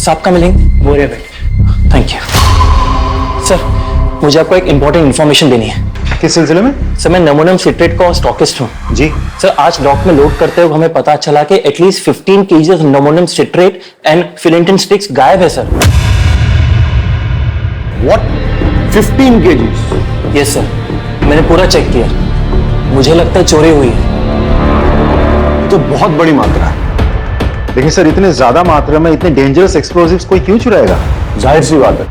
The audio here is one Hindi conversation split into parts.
साहब का मिलेंगे? वो रहे भाई। Thank you sir. मुझे आपको एक इंपॉर्टेंट इन्फॉर्मेशन देनी है। किस सिलसिले में? सर मैं अमोनियम सिट्रेट का स्टॉकिस्ट हूँ। जी सर आज डॉक में लोड करते हुए हमें पता चला कि at least 15 kg ammonium citrate and फिलेंटिन स्टिक्स गायब है सर। व्हाट? 15 kg? यस सर, मैंने पूरा चेक किया, मुझे लगता है चोरी हुई है। ये तो बहुत बड़ी मात्रा है। लेकिन सर इतने ज्यादा मात्रा में इतने डेंजरस एक्सप्लोजिव्स कोई क्यों चुराएगा? जाहिर सी बात है,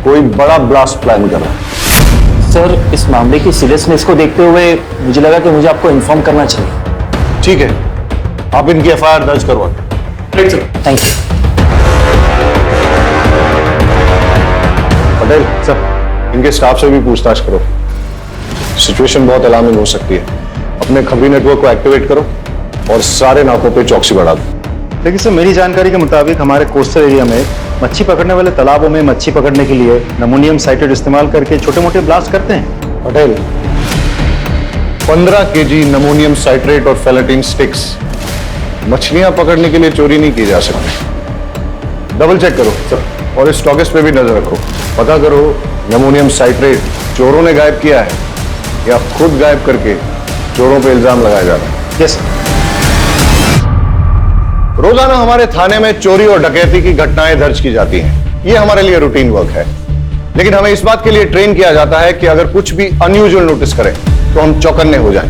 कोई बड़ा ब्लास्ट प्लान कर रहा है। सर इस मामले की सीरियसनेस को देखते हुए मुझे लगा कि मुझे आपको इन्फॉर्म करना चाहिए। ठीक है, आप इनकी एफआईआर दर्ज करवा। Thank you. पटेल सर, इनके स्टाफ से भी पूछताछ करो। सिचुएशन बहुत अलार्मिंग हो सकती है। अपने खबरी नेटवर्क को एक्टिवेट करो और सारे नाकों पे चौकसी बढ़ा दो। लेकिन सर मेरी जानकारी के मुताबिक हमारे कोस्टल एरिया में मच्छी पकड़ने वाले तालाबों में मच्छी पकड़ने के लिए अमोनियम साइट्रेट इस्तेमाल करके छोटे मोटे ब्लास्ट करते हैं। पटेल, 15 kg अमोनियम साइट्रेट और फेलेटिन स्टिक्स मछलियां पकड़ने के लिए चोरी नहीं की जा सकती। डबल चेक करो सर, और इस स्टॉकिस्ट पे भी नजर रखो। पता करो अमोनियम साइट्रेट चोरों ने गायब किया है या खुद गायब करके चोरों पे इल्जाम लगाया जा रहा है। यस। रोजाना हमारे थाने में चोरी और डकैती की घटनाएं दर्ज की जाती हैं। ये हमारे लिए रूटीन वर्क है। लेकिन हमें इस बात के लिए ट्रेन किया जाता है कि अगर कुछ भी अनयूजुअल नोटिस करें तो हम चौकन्ने हो जाएं।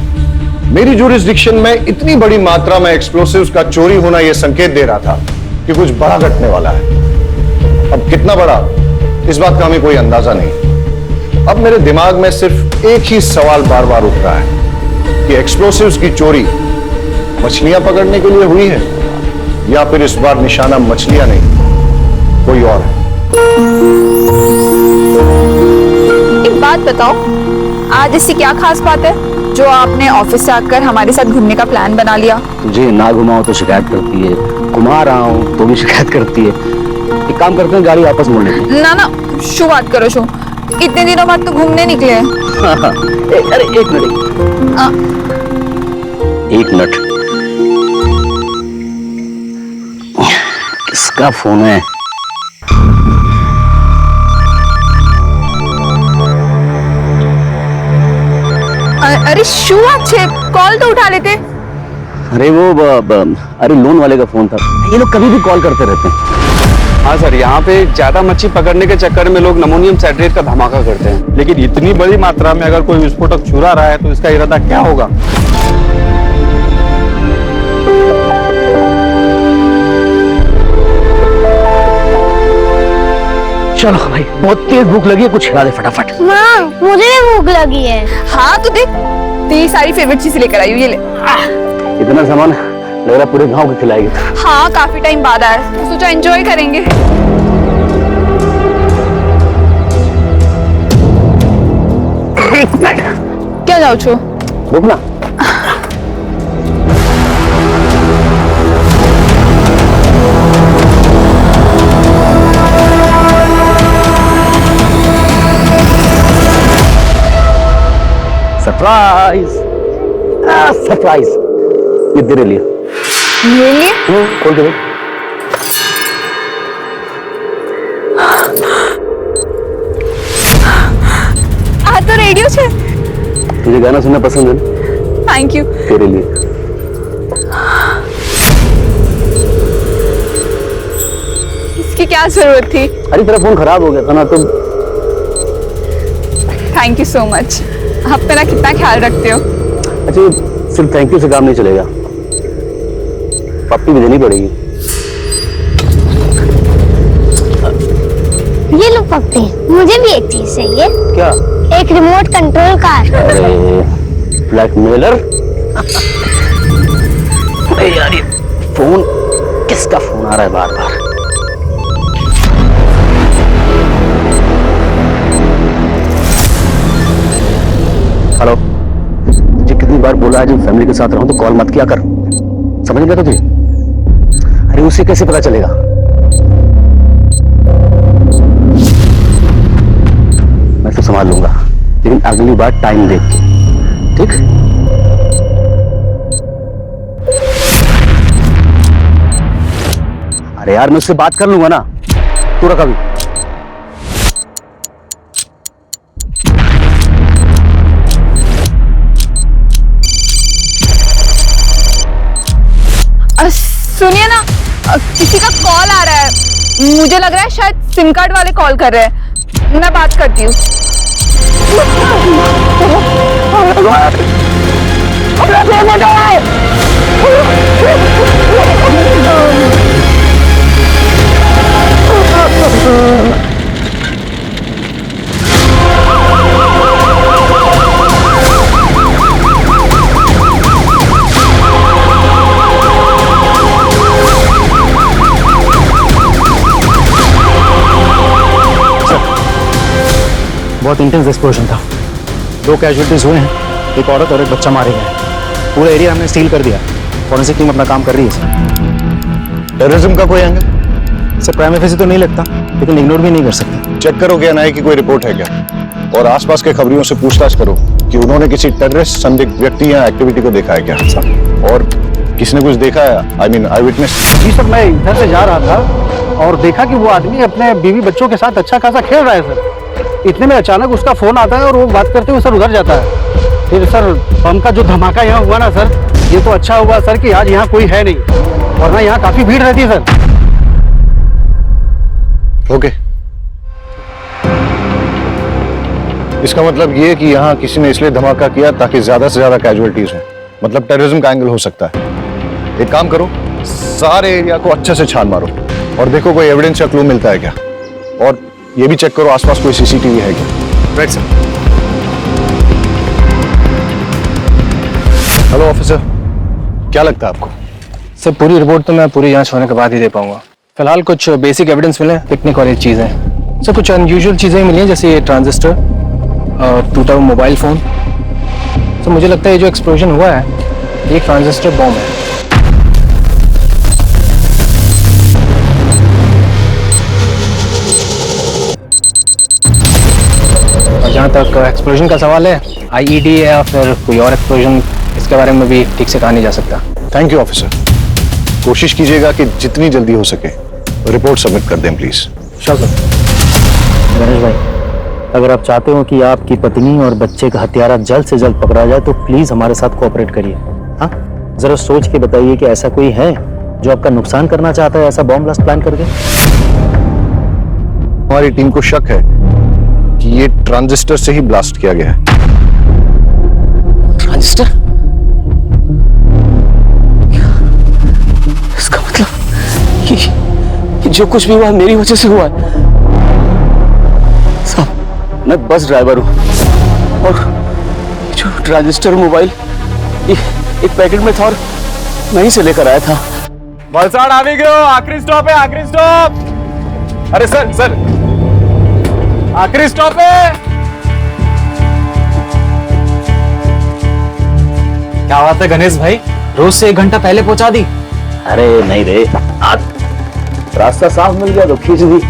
मेरी ज्यूरिसडिक्शन में इतनी बड़ी मात्रा में एक्सप्लोसिव्स का चोरी होना यह संकेत दे रहा था कि कुछ बड़ा घटने वाला है। अब कितना बड़ा, इस बात का हमें कोई अंदाजा नहीं। अब मेरे दिमाग में सिर्फ एक ही सवाल बार बार उठ रहा है कि एक्सप्लोसिव्स की चोरी मछलियां पकड़ने के लिए हुई है या फिर इस बार निशाना मछलियां नहीं कोई और है। एक बात बताओ, आज ऐसी क्या खास बात है जो आपने ऑफिस से आकर हमारे साथ घूमने का प्लान बना लिया? तुझे ना घुमाओ तो शिकायत करती है, घुमा रहा हूँ तो भी शिकायत करती है। एक काम करते हैं, गाड़ी वापस मोड़ लेते हैं। ना ना, शो बात करो शो। इतने दिनों बाद तो घूमने निकले हैं। अरे एक मिनट, एक मिनट। किसका फोन है? अरे शो, अच्छे कॉल तो उठा लेते। अरे वो अरे लोन वाले का फोन था। ये लोग कभी भी कॉल करते रहते हैं। हाँ सर, यहाँ पे ज्यादा मच्छी पकड़ने के चक्कर में लोग अमोनियम साइट्रेट का धमाका करते हैं। लेकिन इतनी बड़ी मात्रा में अगर कोई विस्फोटक चुरा रहा है तो इसका इरादा क्या होगा? चलो भाई, बहुत तेज भूख लगी है, कुछ खिला दे फटाफट। माँ, मुझे भी भूख लगी है। हाँ तो देख, तेरी सारी फेवरेट चीज लेकर आई हूँ, ये ले। इतना सामान लग रहा पूरे गांव को खिलाएगी। हाँ, काफी टाइम बाद आया, तो सोचा एंजॉय करेंगे। क्या जाओ छो? रुक ना। Surprise, surprise. ये तेरे लिए। मेरे लिए? खोल के देख। आ तो रेडियो छे। तुझे गाना सुनना पसंद है ना? Thank you. तेरे लिए। इसकी क्या जरूरत थी? अरे तेरा फोन खराब हो गया था ना, तो थैंक यू सो मच। आप मेरा कितना ख्याल रखते हो। अच्छा, सिर्फ थैंक यू से काम नहीं चलेगा, पप्पी भी देनी पड़ेगी। ये लो पप्पी, मुझे भी एक चीज चाहिए। क्या? एक रिमोट कंट्रोल कार। अरे ब्लैकमेलर। अरे यार, ये फोन किसका फोन आ रहा है बार बार? हेलो जी, कितनी बार बोला है जब फैमिली के साथ रहूं तो कॉल मत किया कर, समझ गया तुझे? अरे उसे कैसे पता चलेगा? मैं तो संभाल लूंगा, लेकिन अगली बार टाइम देख के, ठीक? अरे यार, मैं उससे बात कर लूंगा ना। तू रखा भी। सुनिए ना, किसी का कॉल आ रहा है, मुझे लग रहा है शायद सिम कार्ड वाले कॉल कर रहे हैं, मैं बात करती हूँ। बहुत इंटेंस एक्सप्लोजन था, 2 कैजुअलिटीज हुए हैं, एक औरत और एक बच्चा मारे गए। पूरा एरिया हमने सील कर दिया। फॉरेंसिक टीम अपना काम कर रही है सर। टेररिज्म का कोई एंगल? सर प्राइम फेसी तो नहीं लगता, लेकिन इग्नोर भी नहीं कर सकते। चेक करो कि एनआईए की कोई रिपोर्ट है क्या, और आसपास के खबरियों से पूछताछ करो कि उन्होंने किसी टेररिस्ट संदिग्ध व्यक्ति या एक्टिविटी को देखा है क्या, और किसी ने कुछ देखा है, आई मीन आई विटनेस। जी सर, मैं इधर से जा रहा था और देखा कि वो आदमी अपने बीवी बच्चों के साथ अच्छा खासा खेल रहा है सर। इतने में अचानक उसका फोन आता है और वो बात करते हुए सर उधर जाता है। फिर सर बम का जो धमाका यहाँ हुआ ना सर, ये तो अच्छा हुआ सर कि आज यहाँ कोई है नहीं, वरना यहाँ काफी भीड़ रहती है सर। ओके, इसका मतलब ये कि यहाँ किसी ने इसलिए धमाका किया ताकि ज्यादा से ज्यादा कैजुअलिटीज हो, मतलब टेररिज्म का एंगल हो सकता है। एक काम करो, सारे एरिया को अच्छे से छान मारो और देखो कोई एविडेंस या क्लू मिलता है क्या, और ये भी चेक करो आसपास कोई सीसीटीवी है क्या। Right sir. हेलो ऑफिसर, क्या लगता है आपको? सर पूरी रिपोर्ट तो मैं पूरी जांच होने के बाद ही दे पाऊंगा। फिलहाल कुछ बेसिक एविडेंस मिले, पिकनिक वाली चीज़ें। सर कुछ अनयूजुअल चीज़ें मिली हैं, जैसे ये ट्रांजिस्टर, टूटा हुआ मोबाइल फ़ोन। तो मुझे लगता है ये जो एक्सप्लोजन हुआ है ये ट्रांजिस्टर बॉम्ब है। जहाँ तक एक्सप्लोजन का सवाल है, आईईडी या फिर कोई और एक्सप्लोजन, इसके बारे में भी ठीक से कहा नहीं जा सकता। Thank you officer. कोशिश कीजिएगा कि जितनी जल्दी हो सके रिपोर्ट सबमिट कर दें प्लीज। Sure sir. गणेश भाई, अगर आप चाहते हो कि आपकी पत्नी और बच्चे का हत्यारा जल्द से जल्द पकड़ा जाए तो प्लीज हमारे साथ कोऑपरेट करिए। हाँ, जरा सोच के बताइए कि ऐसा कोई है जो आपका नुकसान करना चाहता है ऐसा बॉम्ब ब्लास्ट प्लान करके। हमारी टीम को शक है कि ये ट्रांजिस्टर से ही ब्लास्ट किया गया है। ट्रांजिस्टर? इसका मतलब कि जो कुछ भी हुआ मेरी वजह से हुआ है। साहब, मैं बस ड्राइवर हूं और जो ट्रांजिस्टर मोबाइल एक पैकेट में था और वहीं से लेकर आया था। वलसाड़ आ भी गयो, आखिरी स्टॉप है, आखिरी स्टॉप। अरे सर सर, आखिरी स्टॉप है। क्या बात है गणेश भाई, रोज से 1 घंटा पहले पहुंचा दी। अरे नहीं रे, आज रास्ता साफ मिल गया तो खींच दी।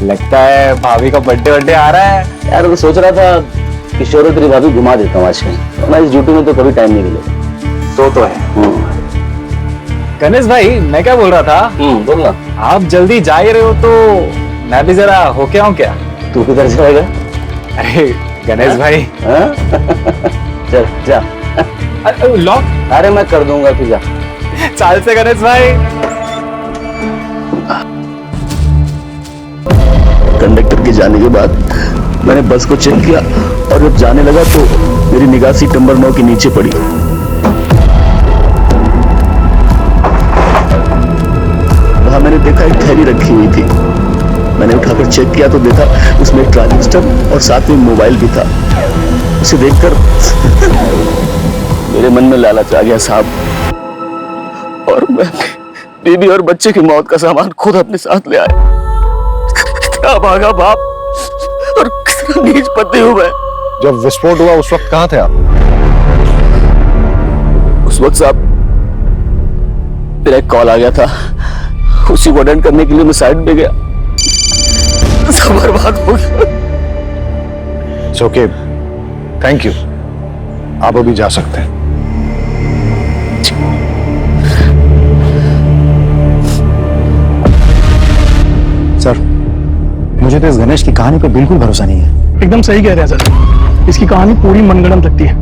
लगता है भाभी का बर्थडे आ रहा है। यार मैं सोच रहा था कि शोरो तेरी भाभी घुमा देता हूँ आज कहीं, मैं इस ड्यूटी में तो कभी टाइम नहीं मिलेगा। तो है गणेश भाई, मैं क्या बोल रहा था, बोल ना। आप जल्दी जा ही रहे हो तो मैं भी जरा होके आऊं क्या? तू किधर जाएगा? अरे गणेश भाई, चल जा। लॉक। अरे मैं कर दूंगा, तू जा। चाल से गणेश भाई। कंडक्टर के जाने के बाद मैंने बस को चेक किया और जब जाने लगा तो मेरी निगाह सीट नंबर 9 के नीचे पड़ी। वहां मैंने देखा एक थैली रखी हुई थी। मैंने उठाकर चेक किया तो देखा उसमें एक ट्रांजिस्टर और साथ में मोबाइल भी था। उसे देखकर मेरे मन में लालच आ गया साहब, और मैं बीबी और बच्चे की मौत का सामान खुद अपने साथ ले आया। क्या भागा बाप और कितना नीच पति हूं मैं। जब विस्फोट हुआ उस वक्त कहां थे आप? उस वक्त साहब मेरा एक कॉल आ गया था, उसी को अटेंड करने के लिए मैं साइड पे गया, सब बर्बाद हो गया। It's okay, thank you. आप अभी जा सकते हैं। सर मुझे तो इस गणेश की कहानी पे बिल्कुल भरोसा नहीं है। एकदम सही कह रहे हैं सर, इसकी कहानी पूरी मनगढ़ंत लगती है।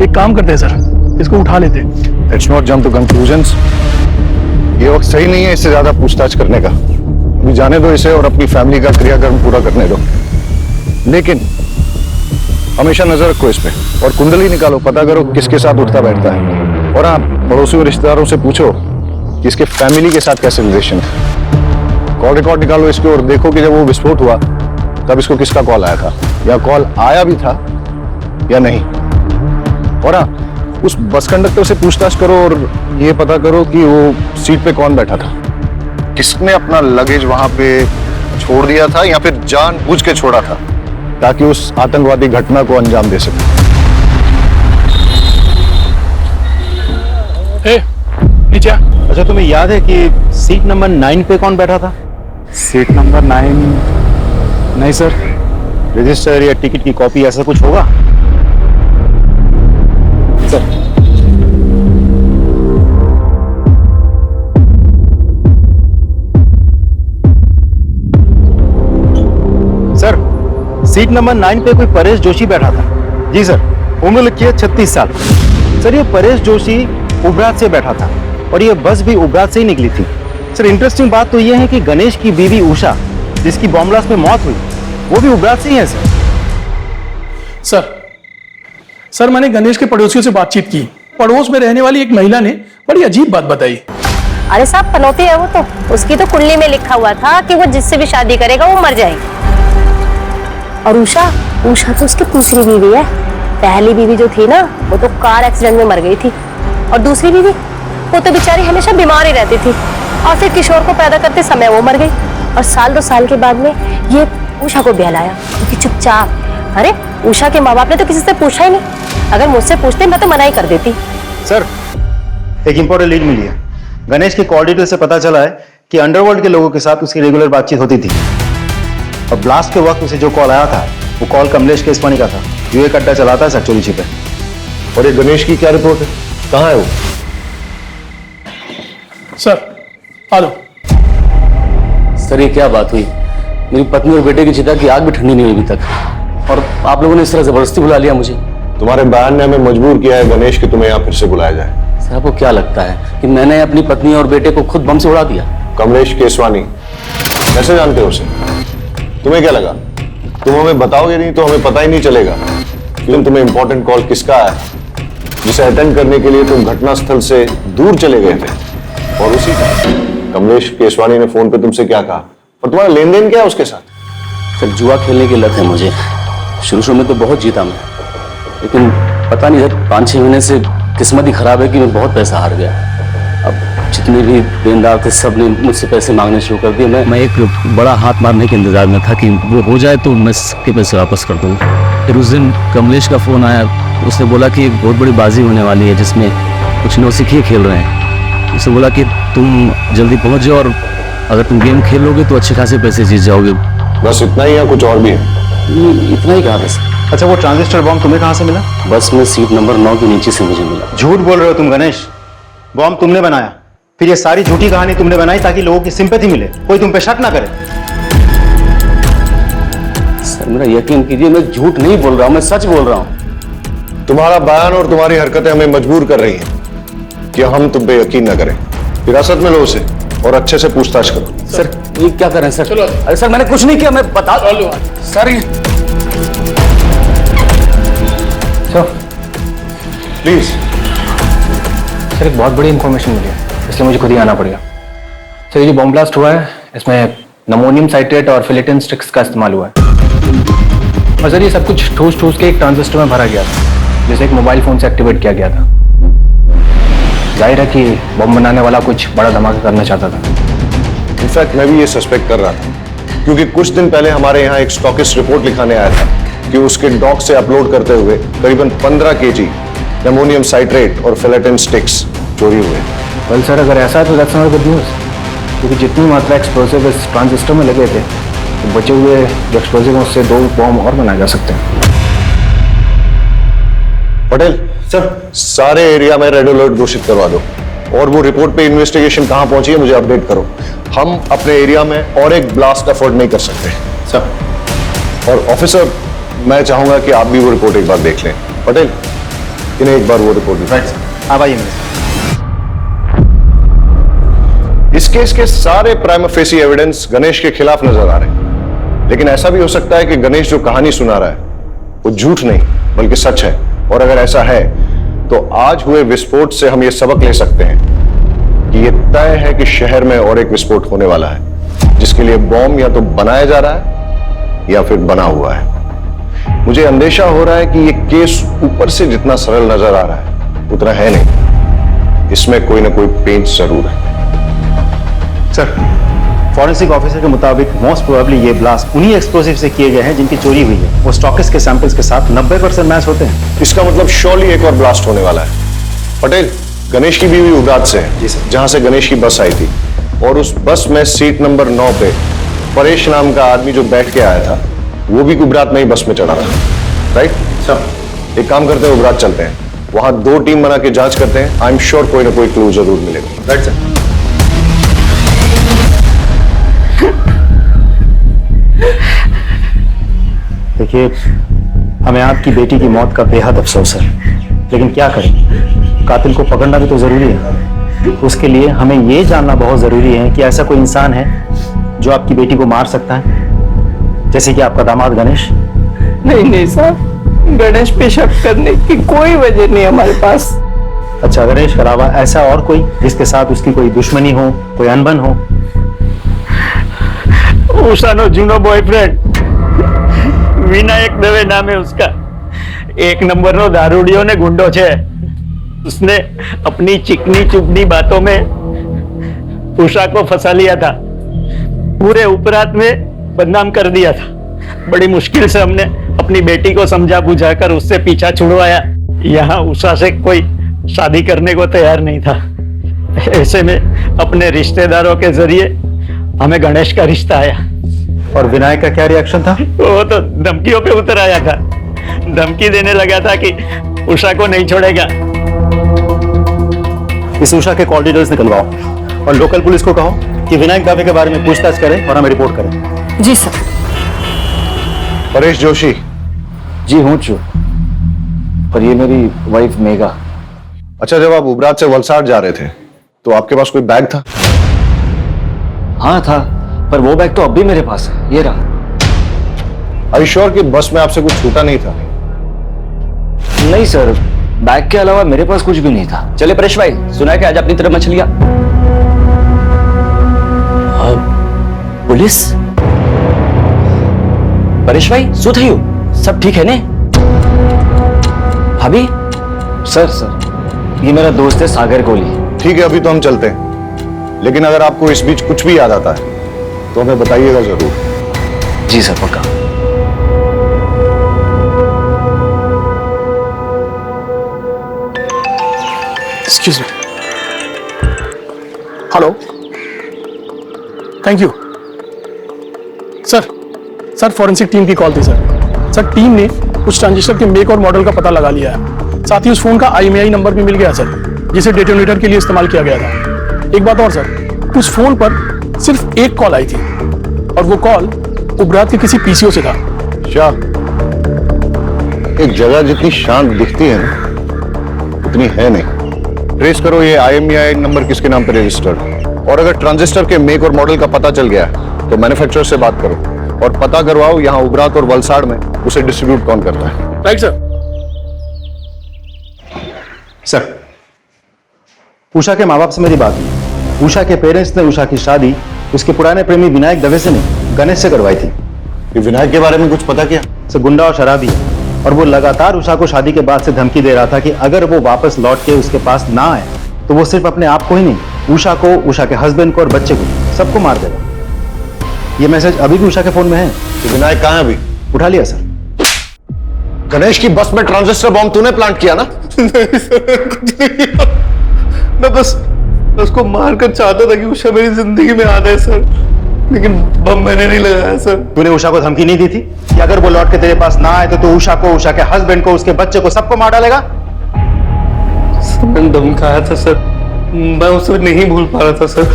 एक काम करते हैं सर, इसको उठा लेते हैं। Let's not jump to conclusions. ये वक्त सही नहीं है इससे ज्यादा पूछताछ करने का। अभी जाने दो इसे और अपनी फैमिली का क्रियाकर्म पूरा करने दो। लेकिन हमेशा नजर रखो इस पे और कुंडली निकालो, पता करो किसके साथ उठता बैठता है। और हाँ, पड़ोसियों रिश्तेदारों से पूछो कि इसके फैमिली के साथ कैसे रिलेशन है। कॉल रिकॉर्ड निकालो इसके और देखो कि जब वो विस्फोट हुआ तब इसको किसका कॉल आया था, या कॉल आया भी था या नहीं। और हाँ, उस बस कंडक्टर से पूछताछ करो और ये पता करो कि वो सीट पे कौन बैठा था, किसने अपना लगेज वहां पे छोड़ दिया था या फिर जानबूझ के छोड़ा था ताकि उस आतंकवादी घटना को अंजाम दे सके। नीचे आ। अच्छा, तुम्हें याद है कि सीट नंबर 9 पे कौन बैठा था? Seat number 9? नहीं सर। रजिस्टर या टिकट की कॉपी ऐसा कुछ होगा? सर, सर, सीट नंबर 9 पे कोई परेश जोशी बैठा था। जी सर, उम्र लिखी है 36 साल। सर, ये परेश जोशी उबरात से बैठा था और ये बस भी उबरात से ही निकली थी। सर, इंटरेस्टिंग बात तो ये है कि गणेश की बीवी उषा, जिसकी बॉम्ब ब्लास्ट में मौत हुई, वो भी उबरात से ही है। सर, मैंने गणेश के पड़ोसियों से बातचीत की। पड़ोस में रहने वाली एक महिला ने बड़ी अजीब बात बताई। अरे साहब, पनौती है वो तो, उसकी तो कुंडली में लिखा हुआ था कि वो जिससे भी शादी करेगा वो मर जाएगी। और उषा तो उसकी दूसरी बीवी है। पहली बीवी जो थी ना, वो तो कार एक्सीडेंट में मर गई थी। और दूसरी बीवी, वो तो बेचारी हमेशा बीमार ही रहती थी और फिर किशोर को पैदा करते समय वो मर गई। और 1-2 साल के बाद में ये उषा को ब्याह लाया, क्योंकि चुपचाप। अरे उषा के माँ बाप ने तो किसी से पूछा ही नहीं। अगर मुझसे पूछते मैं तो मना ही कर देती। सर, एक इंपॉर्टेंट लीड मिली है। गणेश के कॉल डिटेल से पता चला है कि अंडरवर्ल्ड के लोगों के साथ उसकी रेगुलर बातचीत होती थी। और ब्लास्ट के वक्त उसे जो कॉल आया था वो कॉल कमलेश केसवानी का था, जो एक अड्डा चलाता है सर, चोरी छिपे। और ये गणेश की क्या रिपोर्ट है, कहाँ है वो? सर, आ लो। सर, ये क्या बात हुई? मेरी पत्नी और बेटे की चिता की आग भी ठंडी नहीं हुई अभी तक, और आप लोगों ने इस तरह जबरदस्ती बुला लिया मुझे। तुम्हारे बयान ने हमें मजबूर किया है गणेश कि तुम्हें यहाँ फिर से बुलाया जाए। सर, आपको क्या लगता है कि मैंने अपनी पत्नी और बेटे को खुद बम से उड़ा दिया? कमलेश केसवानी, कैसे जानते हो उसे? तुम्हें क्या लगा तुम हमें बताओगे नहीं तो हमें पता ही नहीं चलेगा कि तुम्हें इंपॉर्टेंट कॉल किसका है, जिसे अटेंड करने के लिए तुम घटनास्थल से दूर चले गए थे? और उसी का कमलेश केसवानी ने फोन पे तुमसे क्या कहा, और तुम्हारा लेन देन क्या है उसके साथ? सर, जुआ खेलने की लत है मुझे। शुरू में तो बहुत जीता मैं, लेकिन पता नहीं सर, 5-6 महीने से किस्मत ही खराब है कि मैं बहुत पैसा हार गया। अब जितने भी देनदार थे सब ने मुझसे पैसे मांगने शुरू कर दिए। मैं एक बड़ा हाथ मारने के इंतजार में था कि वो हो जाए तो मैं सबके पैसे वापस कर दूँ। फिर उस दिन कमलेश का फोन आया, उसने बोला कि एक बहुत बड़ी बाजी होने वाली है जिसमें कुछ नौसिखिए खेल रहे हैं। उसने बोला कि तुम जल्दी पहुंच जाओ और अगर तुम गेम खेलोगे तो अच्छे खासे पैसे जीत जाओगे। बस इतना ही है, कुछ और भी है? इतना ही कहा बस। अच्छा, वो ट्रांजिस्टर बॉम्ब तुम्हें कहाँ से मिला? बस में सीट नंबर 9 के नीचे से मुझे मिला। झूठ बोल रहे हो तुम गणेश। बॉम्ब तुमने बनाया, फिर ये सारी झूठी कहानी तुमने बनाई ताकि लोगों की सिंपैथी मिले, कोई तुम पे शक ना करे। सर, मेरा यकीन कीजिए, मैं झूठ नहीं बोल रहा हूँ, मैं सच बोल रहा हूँ। तुम्हारा बयान और तुम्हारी हरकतें हमें मजबूर कर रही हैं कि हम तुम पे यकीन न करें। हिरासत में लो उसे और अच्छे से पूछताछ करो। सर, ये क्या करें सर? चलो। अरे सर, मैंने कुछ नहीं किया, मैं बता सर। प्लीज सर, एक बहुत बड़ी इंफॉर्मेशन मिली है, इसलिए मुझे खुद ही आना पड़ेगा। सर, ये जो बॉम्ब ब्लास्ट हुआ है इसमें नमोनियम साइट्रेट और फिलेटिन स्टिक्स का इस्तेमाल हुआ है। और सर, ये सब कुछ ठूस के एक ट्रांजिस्टर में भरा गया था, जिसे एक मोबाइल फोन से एक्टिवेट किया गया था। जाहिर है कि बम बनाने वाला कुछ बड़ा धमाका करना चाहता था। इनफैक्ट मैं भी ये सस्पेक्ट कर रहा था, क्योंकि कुछ दिन पहले हमारे यहाँ एक स्टॉकिस्ट रिपोर्ट लिखाने आया था कि उसके डॉक से अपलोड करते हुए करीबन 15 kg एमोनियम साइट्रेट और फिलेटिन स्टिक्स चोरी हुए। वेल सर, अगर ऐसा है तो दैट्स नॉट गुड न्यूज़, क्योंकि जितनी मात्रा एक्सप्लोसिव इस ट्रांजिस्टर में लगे थे, तो बचे हुए जो एक्सप्लोसिव उससे 2 बॉम्ब और बनाए जा सकते हैं। पटेल सर, सारे एरिया में रेड अलर्ट घोषित करवा दो और वो रिपोर्ट पे इन्वेस्टिगेशन कहां पहुंची है मुझे अपडेट करो। हम अपने एरिया में और एक ब्लास्ट एफर्ट नहीं कर सकते। सर और ऑफिसर, मैं चाहूंगा कि आप भी वो रिपोर्ट एक बार देख लें। पटेल, इन्हें एक बार वो रिपोर्ट दिखाएं। आप आइए मेरे इस केस के सारे प्राइमा फेसी एविडेंस गणेश के खिलाफ नजर आ रहे हैं, लेकिन ऐसा भी हो सकता है कि गणेश जो कहानी सुना रहा है वो झूठ नहीं बल्कि सच है। और अगर ऐसा है तो आज हुए विस्फोट से हम ये सबक ले सकते हैं कि ये तय है कि शहर में और एक विस्फोट होने वाला है, जिसके लिए बॉम्ब या तो बनाया जा रहा है या फिर बना हुआ है। मुझे अंदेशा हो रहा है कि ये केस ऊपर से जितना सरल नजर आ रहा है उतना है नहीं, इसमें कोई ना कोई पेंच जरूर है। सर, फॉरेंसिक ऑफिसर के मुताबिक मोस्ट प्रोबेबली ये ब्लास्ट उन्हीं एक्सप्लोसिव से किए गए हैं जिनकी चोरी हुई है। वो स्टॉकिस्ट के सैंपल्स के साथ 90% मैच होते हैं। इसका मतलब श्योरली एक और ब्लास्ट होने वाला है। पटेल, गणेश की बीवी उबरात से है, जहां से गणेश की बस आई थी, और उस बस में सीट नंबर 9 पे परेश नाम का आदमी जो बैठ के आया था वो भी उबरात में ही बस में चढ़ा था। राइट सर, एक काम करते हैं, उबरात चलते हैं, वहां 2 टीम बना के जांच करते हैं। आई एम श्योर कोई ना कोई क्लू जरूर मिलेगा। Right sir. देखिए, हमें आपकी बेटी की मौत का बेहद अफसोस है, लेकिन क्या करें, कातिल को पकड़ना भी तो जरूरी है। उसके लिए हमें यह जानना बहुत जरूरी है कि ऐसा कोई इंसान है जो आपकी बेटी को मार सकता है, जैसे कि आपका दामाद गणेश। नहीं साहब, गणेश पे शक करने की कोई वजह नहीं हमारे पास। अच्छा, गणेश के अलावा ऐसा और कोई जिसके साथ उसकी कोई दुश्मनी हो, कोई अनबन हो? उषानो जूनो बॉयफ्रेंड विनायक दवे नाम है उसका। 1 नंबर नो दारूडियो ने गुंडो छे। उसने अपनी चिकनी चुपनी बातों में उषा को फंसा लिया था, पूरे उपरात में बदनाम कर दिया था। बड़ी मुश्किल से हमने अपनी बेटी को समझा बुझाकर उससे पीछा छुड़वाया। यहाँ उषा से कोई शादी करने को तैयार नहीं था। ऐसे में अपने रिश्तेदारों के जरिए हमें गणेश का रिश्ता आया। और विनायक का क्या रिएक्शन था? वो तो धमकियों पे उतर आया था, धमकी देने लगा था कि उषा को नहीं छोड़ेगा। इस उषा के कॉल डिटेल्स निकलवाओ और लोकल पुलिस को कहो कि विनायक दावे के बारे में पूछताछ करें और हमें रिपोर्ट करें। जी सर। परेश जोशी। जी हूँ चू, पर ये मेरी वाइफ मेघा। अच्छा, जब आप उबरात से वलसाड़ जा रहे थे तो आपके पास कोई बैग था? हाँ था, पर वो बैग तो अब भी मेरे पास है, ये रहा। Are you sure कि बस में आपसे कुछ छूटा नहीं था? नहीं सर, बैग के अलावा मेरे पास कुछ भी नहीं था। चले परेश भाई, सुना है कि आज अपनी तरफ मछलियां। पुलिस? परेश भाई, શું થયું? सब ठीक है ने? भाभी? सर, ये मेरा दोस्त है सागर कोहली। ठीक है, अभी तो हम चलते हैं, लेकिन अगर आपको इस बीच कुछ भी याद आता है तो हमें बताइएगा जरूर। जी सर, पक्का। Excuse me. Hello, thank you sir, forensic team की कॉल थी सर। टीम ने उस ट्रांजिस्टर के मेक और मॉडल का पता लगा लिया है। साथ ही उस फोन का IMEI नंबर भी मिल गया सर, जिसे डेटोनेटर के लिए इस्तेमाल किया गया था। एक बात और सर, उस फोन पर सिर्फ एक कॉल आई थी और वो कॉल उबरात के किसी PCO से था। क्या एक जगह जितनी शांत दिखती है ना, उतनी है नहीं। ट्रेस करो ये IMEI नंबर किसके नाम पर रजिस्टर्ड, और अगर ट्रांजिस्टर के मेक और मॉडल का पता चल गया तो मैन्युफैक्चरर से बात करो और पता करवाओ यहाँ उबरात और वलसाड़ में उसे डिस्ट्रीब्यूट कौन करता है। Right sir. सर, उषा के माँ बाप से मेरी बात हुई। उषा के पेरेंट्स ने उषा की शादी उसके पुराने प्रेमी विनायक दवे से नहीं, गणेश से करवाई थी। ये विनायक के बारे में कुछ पता किया? सर, गुंडा और शराबी है, और वो लगातार उषा को शादी के बाद से धमकी दे रहा था कि अगर वो वापस लौट के उसके पास ना आए तो वो सिर्फ अपने आप को ही नहीं, उषा को, उषा के हस्बैंड को और बच्चे को, सबको मार देगा। ये मैसेज अभी भी उषा के फोन में है। तो विनायक कहाँ है अभी? उठा लिया सर। गणेश की बस में ट्रांजिस्टर बॉम्ब तूने प्लांट किया ना? नहीं सर, कुछ नहीं किया। मैं बस उसको मारकर चाहता था कि उषा मेरी जिंदगी में आ जाए सर, लेकिन बम मैंने नहीं लगाया सर। तूने उषा को धमकी नहीं दी थी कि अगर वो लौट के तेरे पास ना आए तो तू उषा को, उषा के हस्बैंड को, उसके बच्चे को, सबको मार डालेगा? मैंने धमकाया था सर, मैं उसे नहीं भूल पा रहा था सर,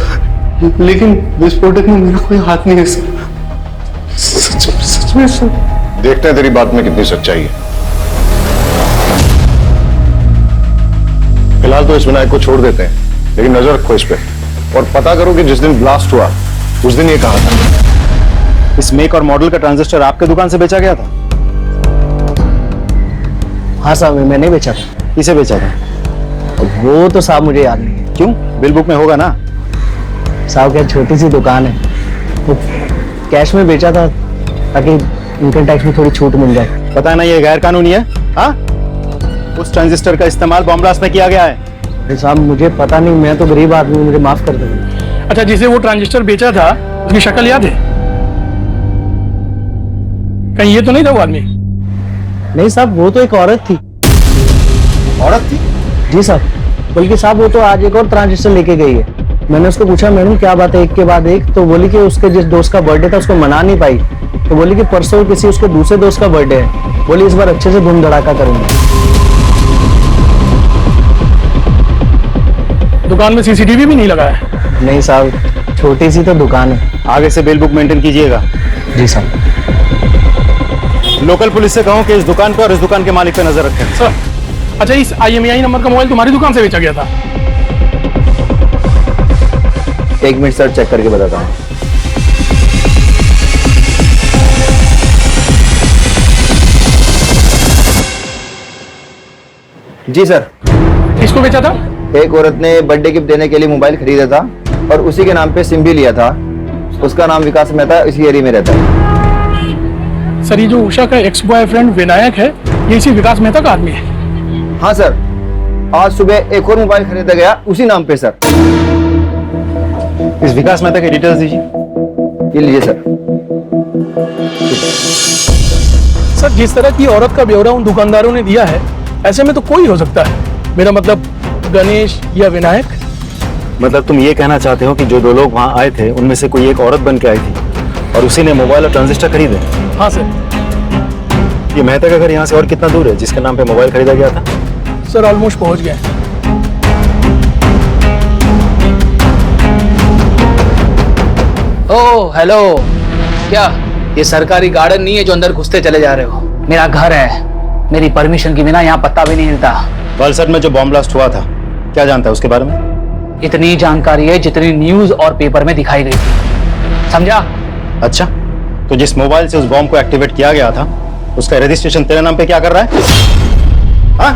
लेकिन विस्फोटक में मेरा कोई हाथ नहीं है सर। सच में सर? देखते हैं तेरी बात में कितनी सच्चाई है। फिलहाल तो इस विनायक को छोड़ देते हैं, लेकिन नजर रखो इस पे और पता करो कि जिस दिन ब्लास्ट हुआ उस दिन ये कहा था। इस मेक और मॉडल का ट्रांजिस्टर आपके दुकान से बेचा गया था? हाँ साहब, मैंने बेचा था। किसे बेचा था? वो तो साहब मुझे याद नहीं है। क्यों, बिल बुक में होगा ना? साहब क्या छोटी सी दुकान है, वो कैश में बेचा था ताकि इनकम टैक्स में थोड़ी छूट मिल जाए। पता है ना ये गैर कानूनी है। हाँ, उस ट्रांजिस्टर का इस्तेमाल बॉम्ब ब्लास्ट में किया गया है। अरे साहब मुझे पता नहीं, मैं तो गरीब आदमी हूं, मुझे माफ कर दो। अच्छा, जिसे वो ट्रांजिस्टर बेचा था उसकी शक्ल याद है? कहीं ये तो नहीं था वो आदमी? नहीं साहब, वो तो एक औरत थी। औरत थी? जी साहब, बल्कि साहब वो तो आज एक और ट्रांजिस्टर लेके गई है। मैंने उसको पूछा मैडम क्या बात है एक के बाद एक, तो बोली कि उसके जिस दोस्त का बर्थडे था उसको मना नहीं पाई, तो बोली कि परसों किसी उसके दूसरे दोस्त का बर्थडे है, बोली इस बार अच्छे से धूम धड़ाका करूंगी। दुकान में सीसीटीवी भी नहीं लगा है? नहीं साहब, छोटी सी तो दुकान है। आगे से बिल बुक मेंटेन कीजिएगा। जी साहब। लोकल पुलिस से कहो कि इस दुकान पर और इस दुकान के मालिक पे नजर रखें। सर, अच्छा इस IMEI नंबर का मोबाइल तुम्हारी दुकान से बेचा गया था? एक मिनट सर, चेक करके बताता हूँ। जी सर। किसको बेचा था? एक औरत ने बर्थडे गिफ्ट देने के लिए मोबाइल खरीदा था और उसी के नाम पे सिम भी लिया था। उसका नाम विकास मेहता, इसी एरिया में रहता है। सर, ये जो उषा का एक्स बॉयफ्रेंड विनायक है, ये इसी विकास मेहता का आदमी है? हाँ सर, आज सुबह एक और मोबाइल खरीदा गया उसी नाम पे सर। इस विकास मेहता के डिटेल्स दीजिए। ये लीजिए सर। सर, जिस तरह की औरत का ब्यौरा उन दुकानदारों ने दिया है, ऐसे में तो कोई हो सकता है। मेरा मतलब गणेश या विनायक। मतलब तुम ये कहना चाहते हो कि जो दो लोग वहां आए थे उनमें से कोई एक औरत बन के आई थी और उसी ने मोबाइल और ट्रांजिस्टर खरीदे? हाँ सर। ये मेहता का घर यहाँ से और कितना दूर है जिसके नाम पे मोबाइल खरीदा गया था? सर, ऑलमोस्ट पहुंच गए। ओह हेलो, क्या ये सरकारी गार्डन नहीं है जो अंदर घुसते चले जा रहे हो? मेरा घर है, मेरी परमिशन के बिना यहाँ पत्ता भी नहीं हिलता। वलसड में जो बॉम्ब ब्लास्ट हुआ था, क्या जानता है उसके बारे में? इतनी जानकारी है जितनी न्यूज और पेपर में दिखाई गई थी, समझा? अच्छा, तो जिस मोबाइल से उस बॉम्ब को एक्टिवेट किया गया था उसका रजिस्ट्रेशन तेरे नाम पे क्या कर रहा है? हाँ?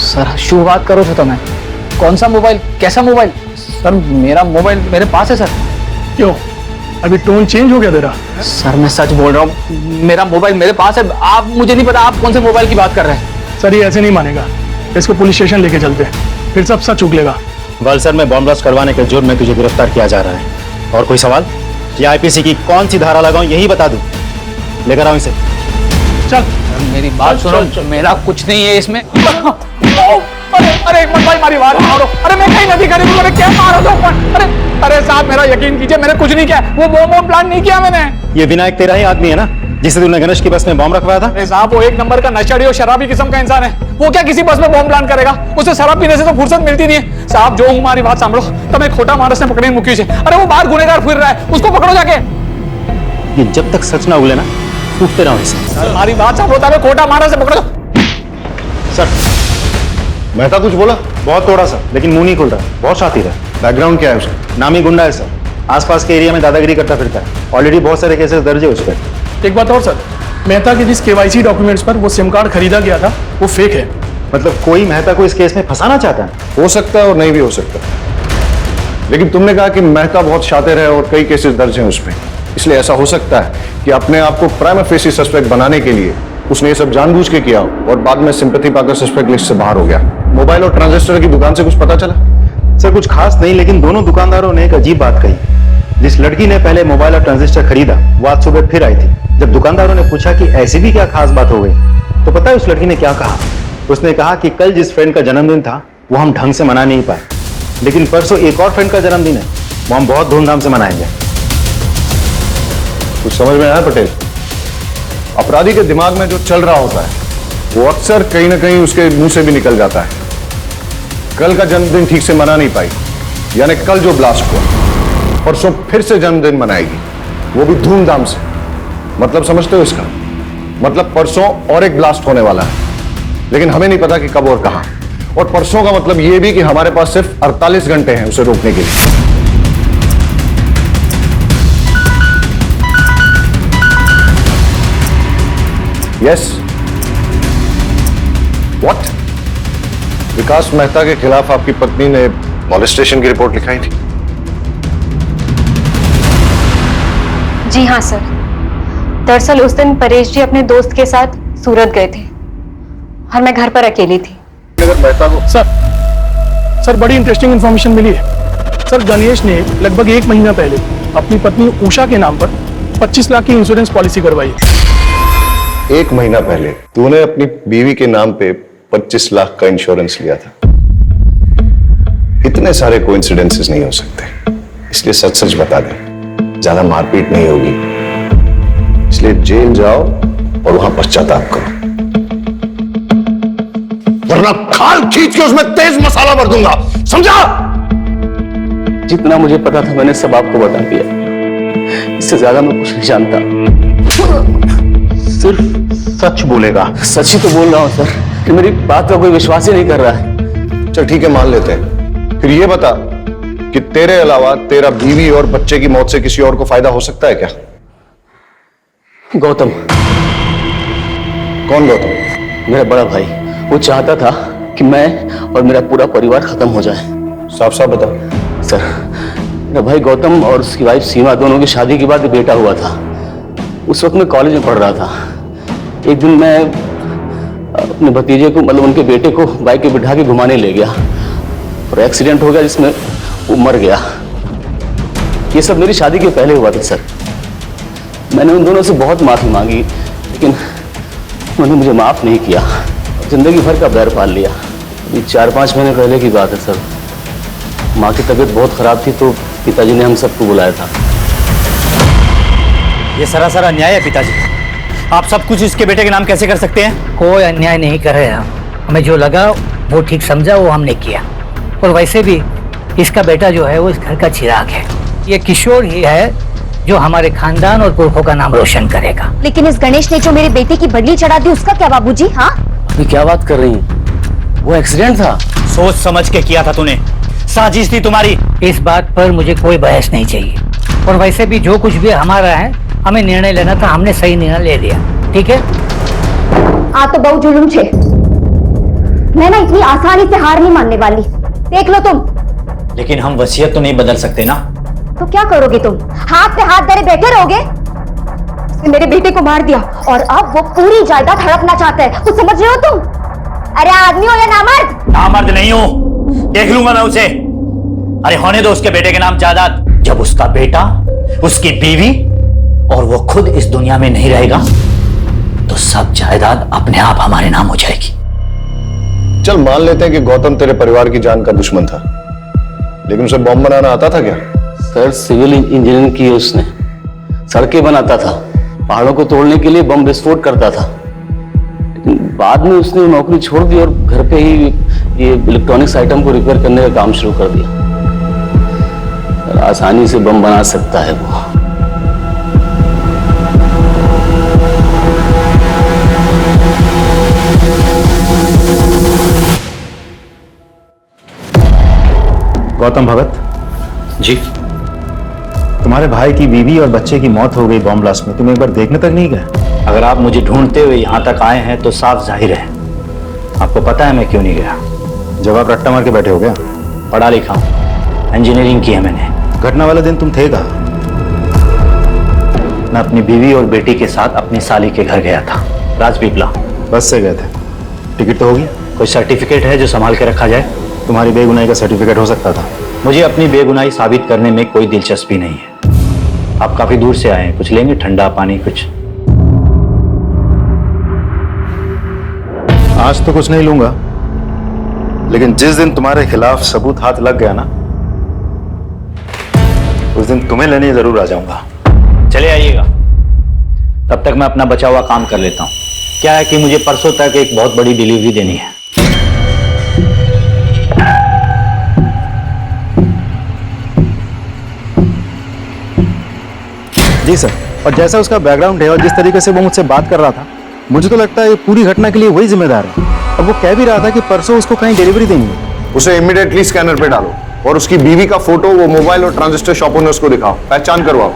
सर शुरुआत करो तो मैं, कौन सा मोबाइल, कैसा मोबाइल? सर मेरा मोबाइल मेरे पास है सर। क्यों, अभी टोन चेंज हो गया तेरा? सर मैं सच बोल रहा हूँ, मेरा मोबाइल मेरे पास है। आप मुझे नहीं पता आप कौन से मोबाइल की बात कर रहे हैं। सर ये ऐसे नहीं मानेगा, इसको पुलिस स्टेशन लेके चलते हैं, फिर सब सच उगलेगा। वलसड में बॉम्ब ब्लास्ट करवाने के जुर्म में तुझे गिरफ्तार किया जा रहा है। और कोई सवाल? ये IPC की कौन सी धारा लगाऊं यही बता दूं। लेकर आओ इसे। चल मेरी बात सुनो, मेरा कुछ नहीं है इसमें। अरे एक मिनट भाई, मारी बात मारो। अरे मैं कहीं नहीं करी, मैंने क्या मारा था? अरे साहब मेरा यकीन कीजिए, मैंने कुछ नहीं किया, वो बॉम्ब प्लान नहीं किया मैंने। ये विनायक तेरा ही आदमी है ना जिसे तूने गणेश की बस में बॉम्ब रखवाया था? अरे साहब वो एक नंबर का नशेड़ी और शराबी किस्म का इंसान है, वो क्या किसी बस में बॉम्ब प्लान करेगा? उसे शराब पीने से तो फुर्सत मिलती नहीं है। साहब जो हमारी बात सांभो, तब खोटा मानस ने पकड़ी मुक्की से। अरे वो बाहर गुनेगार फिर रहा है, उसको पकड़ो जाके। ये जब तक सच ना उगले ना, टूटते रहो इसे। हमारी बात सांभो, तब खोटा मानस से पकड़ो। सर मेहता कुछ बोला? बहुत थोड़ा सा, लेकिन मुंह नहीं खुल रहा। बहुत शातिर है। बैकग्राउंड क्या है उसका? नामी गुंडा है सर, आसपास के एरिया में दादागिरी करता फिरता है। ऑलरेडी बहुत सारे केसेस दर्ज है उस पर। एक बात और सर, मेहता के जिस KYC डॉक्यूमेंट्स पर वो सिम कार्ड खरीदा गया था वो फेक है। मतलब कोई मेहता को इस केस में फंसाना चाहता है? हो सकता है और नहीं भी हो सकता, लेकिन तुमने कहा कि मेहता बहुत शातिर है और कई केसेस दर्ज हैं उसमें, इसलिए ऐसा हो सकता है कि अपने आप को प्राइमा फेसी सस्पेक्ट बनाने के लिए उसने ये सब जानबूझ के किया और बाद में सिंपैथी पाकर सस्पेक्ट लिस्ट से बाहर हो गया। मोबाइल और ट्रांजिस्टर की दुकान से कुछ पता चला? सर कुछ खास नहीं, लेकिन दोनों दुकानदारों ने एक अजीब बात कही। जिस लड़की ने पहले मोबाइल और ट्रांजिस्टर खरीदा वो आज सुबह फिर आई थी। जब दुकानदारों ने पूछा कि ऐसी भी क्या खास बात हो गई, तो पता है उस लड़की ने क्या कहा? उसने कहा कि कल जिस फ्रेंड का जन्मदिन था वो हम ढंग से मना नहीं पाए, लेकिन परसों एक और फ्रेंड का जन्मदिन है, वो हम बहुत धूमधाम से मनाएंगे। कुछ समझ में आया पटेल? अपराधी के दिमाग में जो चल रहा होता है वो अक्सर कहीं ना कहीं उसके मुंह से भी निकल जाता है। कल का जन्मदिन ठीक से मना नहीं पाई, यानी कल जो ब्लास्ट हुआ परसों फिर से जन्मदिन मनाएगी। वो भी धूमधाम से। मतलब समझते हो इसका? मतलब परसों और एक ब्लास्ट होने वाला है, लेकिन हमें नहीं पता कि कब और कहां। और परसों का मतलब यह भी कि हमारे पास सिर्फ 48 घंटे हैं उसे रोकने के लिए। Yes, what? विकास मेहता के खिलाफ आपकी पत्नी ने मॉलेस्टेशन की रिपोर्ट लिखाई थी? जी हाँ सर। दरअसल उस दिन परेश जी अपने दोस्त के साथ सूरत गए थे और मैं घर पर अकेली थी। अगर मेहता को सर बड़ी इंटरेस्टिंग इंफॉर्मेशन मिली है। सर गणेश ने लगभग 1 महीना पहले अपनी पत्नी उषा के नाम पर 25 लाख की इंश्योरेंस पॉलिसी करवाई। 1 महीना पहले तूने अपनी बीवी के नाम पे 25 लाख का इंश्योरेंस लिया था। इतने सारे कोइंसिडेंसेस नहीं हो सकते, इसलिए सच सच बता दे। ज्यादा मारपीट नहीं होगी, इसलिए जेल जाओ और वहां पश्चाताप करो, वरना खाल खींच के उसमें तेज मसाला भर दूंगा, समझा? जितना मुझे पता था मैंने सब आपको बता दिया। इससे ज्यादा मैं कुछ नहीं जानता। सिर्फ सच बोलेगा। सच ही तो बोल रहा हूं सर, कि मेरी बात का कोई विश्वास ही नहीं कर रहा है। चल ठीक है, मान लेते हैं। फिर ये बता कि तेरे अलावा तेरा बीवी और बच्चे की मौत से किसी और को फायदा हो सकता है क्या? गौतम। कौन गौतम? मेरा बड़ा भाई। वो चाहता था कि मैं और मेरा पूरा परिवार खत्म हो जाए। साफ साफ बता। सर, मेरा भाई गौतम और उसकी वाइफ सीमा दोनों की शादी के बाद एक बेटा हुआ था। उस वक्त मैं कॉलेज में पढ़ रहा था। एक दिन मैं अपने भतीजे को, मतलब उनके बेटे को बाइक पे बिठा के घुमाने ले गया और एक्सीडेंट हो गया जिसमें वो मर गया। ये सब मेरी शादी के पहले हुआ था सर। मैंने उन दोनों से बहुत माफी मांगी, लेकिन उन्होंने मुझे माफ नहीं किया। जिंदगी भर का बैर पाल लिया। अभी 4-5 महीने पहले की बात है सर। माँ की तबीयत बहुत खराब थी तो पिताजी ने हम सबको बुलाया था। ये सरासर अन्याय है पिताजी। आप सब कुछ इसके बेटे के नाम कैसे कर सकते हैं? कोई अन्याय नहीं कर रहे हम। हमें जो लगा वो ठीक समझा वो हमने किया। और वैसे भी इसका बेटा जो है वो इस घर का चिराग है। ये किशोर ही है जो हमारे खानदान और पुरखों का नाम रोशन करेगा। लेकिन इस गणेश ने जो मेरे बेटे की बदली चढ़ा दी उसका क्या बाबूजी? हाँ, अभी क्या बात कर रही हैं? वो एक्सीडेंट था। सोच समझ के किया था तूने, साजिश थी तुम्हारी। इस बात पर मुझे कोई बहस नहीं चाहिए। और वैसे भी जो कुछ भी हमारा है, हमें निर्णय लेना था, हमने सही निर्णय ले लिया। ठीक है? आ तो बहुत जुलूम छे। मैं ना इतनी आसानी से हार नहीं मानने वाली। देख लो तुम। लेकिन हम वसीयत तो नहीं बदल सकते ना। तो क्या करोगे तुम? हाथ पे हाथ धरे बैठे रहोगे? उसने मेरे बेटे को मार दिया और अब वो पूरी जायदाद हड़पना चाहता है। कुछ समझ रहे हो तुम? अरे आदमी हो या नामर्द? नामर्द नहीं हूं, देख लूंगा मैं उसे। अरे होने दो उसके बेटे के नाम जायदाद। जब उसका बेटा, उसकी बीवी और वो खुद इस दुनिया में नहीं रहेगा तो सब जायदाद अपने आप हमारे नाम हो जाएगी। चल मान लेते हैं कि गौतम तेरे परिवार की जान का दुश्मन था, लेकिन उसे बॉम्ब बनाना आता था क्या? सर, सिविल इंजीनियरिंग की उसने। सड़कें बनाता था, पहाड़ों को तोड़ने के लिए बम विस्फोट करता था। लेकिन बाद में उसने नौकरी छोड़ दी और घर पे ही ये इलेक्ट्रॉनिक्स आइटम को रिपेयर करने का काम शुरू कर दिया। आसानी से बम बना सकता है वो। गौतम भगत जी, तुम्हारे भाई की बीवी और बच्चे की मौत हो गई बॉम्ब ब्लास्ट में, तुम एक बार देखने तक नहीं गए? अगर आप मुझे ढूंढते हुए यहाँ तक आए हैं तो साफ जाहिर है आपको पता है मैं क्यों नहीं गया। जब आप रट्टा मार के बैठे हो गया? पढ़ा लिखा हूँ, इंजीनियरिंग की है मैंने। घटना वाले दिन तुम थे कहाँ? मैं अपनी बीवी और बेटी के साथ अपनी साली के घर गया था, राजपीपला। बस से गए थे? टिकट तो होगी? कोई सर्टिफिकेट है जो संभाल के रखा जाए? तुम्हारी बेगुनाही का सर्टिफिकेट हो सकता था। मुझे अपनी बेगुनाही साबित करने में कोई दिलचस्पी नहीं है। आप काफी दूर से आए हैं, कुछ लेंगे? ठंडा पानी कुछ? आज तो कुछ नहीं लूंगा, लेकिन जिस दिन तुम्हारे खिलाफ सबूत हाथ लग गया ना, उस दिन तुम्हें लेने जरूर आ जाऊंगा। चले आइएगा, तब तक मैं अपना बचा हुआ काम कर लेता हूं। क्या है कि मुझे परसों तक एक बहुत बड़ी डिलीवरी देनी है। जी सर, और जैसा उसका बैकग्राउंड है और जिस तरीके से वो मुझसे बात कर रहा था, मुझे तो लगता है ये पूरी घटना के लिए वही जिम्मेदार है। और वो कह भी रहा था कि परसों उसको कहीं डिलीवरी देनी है। उसे इमीडिएटली स्कैनर पे डालो और उसकी बीवी का फोटो वो मोबाइल और ट्रांजिस्टर शॉप ओनर्स को दिखाओ, पहचान करवाओ।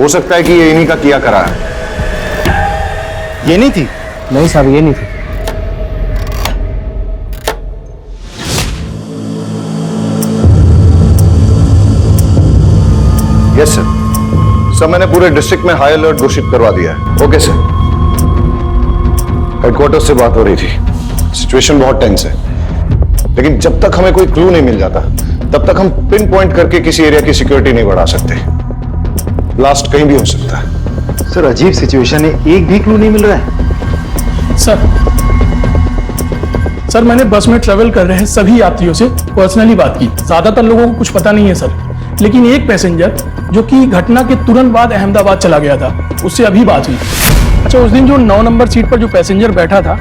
हो सकता है कि ये इन्हीं का किया करा है। ये नहीं थी? नहीं साहब, ये नहीं थी। Yes sir. सर मैंने पूरे डिस्ट्रिक्ट में हाई अलर्ट घोषित करवा दिया है। Okay sir. हेडक्वार्टर से बात हो रही थी, सिचुएशन बहुत टेंस है, लेकिन जब तक हमें कोई क्लू नहीं मिल जाता तब तक हम पिन पॉइंट करके किसी एरिया की सिक्योरिटी नहीं बढ़ा सकते। ब्लास्ट कहीं भी हो सकता है। सर अजीब सिचुएशन है, एक भी क्लू नहीं मिल रहा है। सर मैंने बस में ट्रेवल कर रहे हैं सभी यात्रियों से पर्सनली बात की। ज्यादातर लोगों को कुछ पता नहीं है सर, लेकिन एक पैसेंजर जो कि घटना के तुरंत बाद अहमदाबाद चला गया था, उससे अभी बात हुई। अच्छा, उस दिन जो 9 नंबर सीट पर जो पैसेंजर बैठा था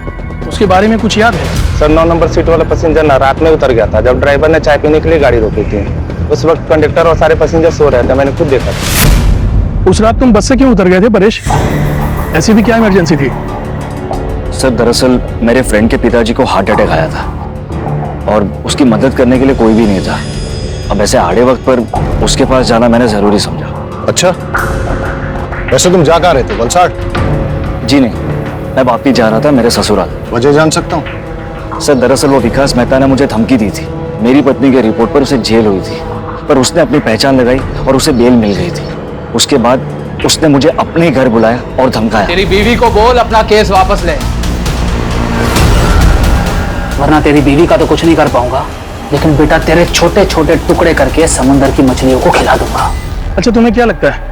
उसके बारे में कुछ याद है? सर 9 नंबर सीट वाला पैसेंजर ना रात में उतर गया था जब ड्राइवर ने चाय पीने के लिए गाड़ी रोकी थी। उस वक्त कंडक्टर और सारे पैसेंजर सो रहे थे, मैंने खुद देखा था। उस रात तुम बस से क्यों उतर गए थे परेश? ऐसी भी क्या इमरजेंसी थी? सर दरअसल मेरे फ्रेंड के पिताजी को हार्ट अटैक आया था और उसकी मदद करने के लिए कोई भी नहीं था। अब ऐसे आड़े वक्त पर उसके पास जाना मैंने जरूरी समझा। अच्छा, वैसे तुम जा कहाँ रहे थे? वलसाड़? जी नहीं, मैं वापिस जा रहा था मेरे ससुराल। वजह जान सकता हूँ? सर दरअसल वो विकास मेहता ने मुझे धमकी दी थी। मेरी पत्नी के रिपोर्ट पर उसे जेल हुई थी, पर उसने अपनी पहचान लगाई और उसे बेल मिल गई थी। उसके बाद उसने मुझे अपने घर बुलाया और धमकाया। तेरी बीवी को बोल अपना केस वापस ले, वरना तेरी बीवी का तो कुछ नहीं कर पाऊंगा, लेकिन बेटा तेरे छोटे छोटे टुकड़े करके समुंदर की मछलियों को खिला दूंगा। अच्छा, तुम्हें क्या लगता है